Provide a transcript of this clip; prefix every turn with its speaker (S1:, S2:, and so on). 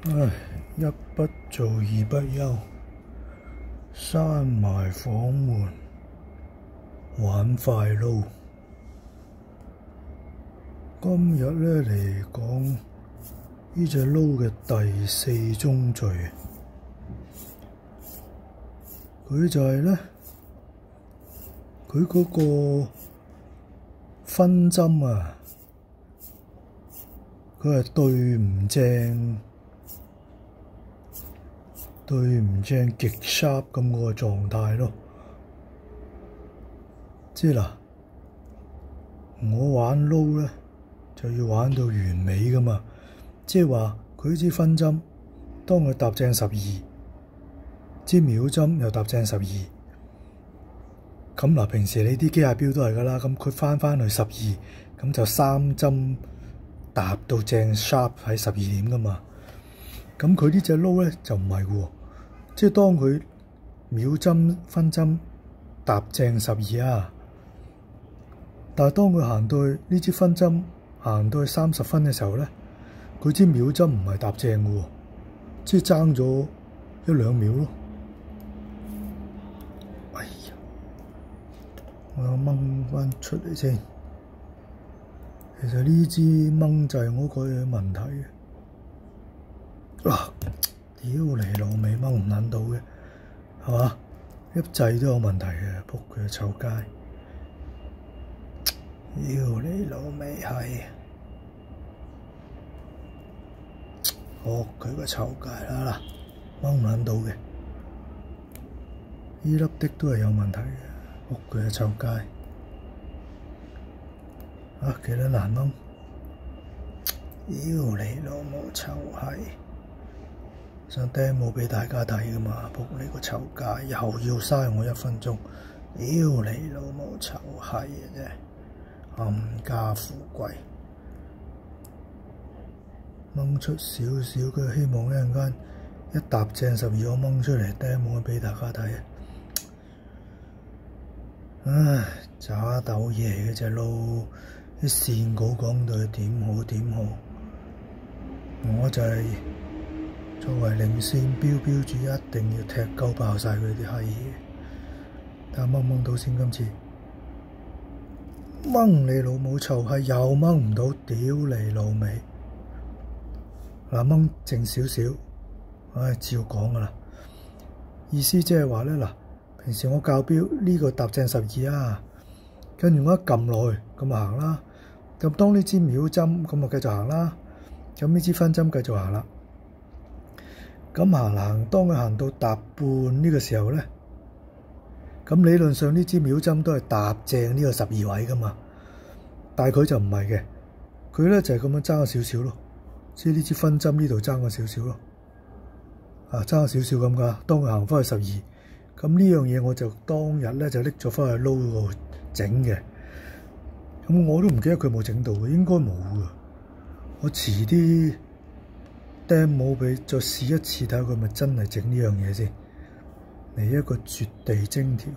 S1: 唉，一不做二不休，閂埋房門，玩快撈。今日呢嚟講呢隻撈嘅第4宗罪，佢就係呢，佢嗰個分針啊，佢係對唔正極 sharp 咁個狀態咯。即係嗱，我玩撈咧就要玩到完美噶嘛。即係話佢支分針，當佢搭正12，支秒針又搭正12。咁嗱，平時你啲機械錶都係噶啦。咁佢翻去12，咁就3針搭到正 sharp 喺12點噶嘛。咁佢呢隻撈咧就唔係喎，即係當佢秒針分針搭正12啊，但係當佢行到去呢支分針行到去30分嘅時候咧，佢支秒針唔係搭正嘅喎，即係爭咗1-2秒咯。哎呀，我掹翻出嚟先。其實呢支掹就係我個問題嘅。屌你老味，掹唔撚到嘅，係嘛？一掣都有問題嘅，仆佢個臭街！屌你老味係，仆佢個臭街啦！嗱，掹唔撚到嘅，呢粒的都係有問題嘅，仆佢個臭街！幾多難掹？屌你老母臭閪！想 demo 俾大家睇噶嘛？仆你個臭街，又要嘥我1分鐘！屌你老母臭閪嘅啫，冚家富貴！掹出少少嘅，希望一陣間一搭正12我掹出嚟 demo 俾大家睇。唉，渣斗嘢嘅隻撈，啲線稿講到點好點好，我就係作為零線標主，一定要踢鳩爆晒佢啲閪嘢。但係掹到先，今次掹你老母臭閪，又掹唔到，屌你老味！嗱，掹正少少，唉，照講噶啦。意思即係話咧，嗱，平時我校標呢個搭正12啊，跟住我一撳落去，咁就行啦。咁當呢支秒針咁就繼續行啦，咁呢支分針繼續行啦。咁行，當佢行到搭半呢個時候咧，咁理論上呢支秒針都係搭正呢個12位噶嘛，但係佢就唔係嘅，佢咧就係咁樣爭咗少少咯，即係呢支分針呢度爭咗少少咯，爭咗少少咁噶。當佢行翻去12，咁呢樣嘢我就當日咧就拎咗翻去撈度整嘅，咁我都唔記得佢冇整到嘅，應該冇嘅。我遲啲 demo 俾再試一次，睇下佢咪真係整呢樣嘢先。嚟一個絕地精條，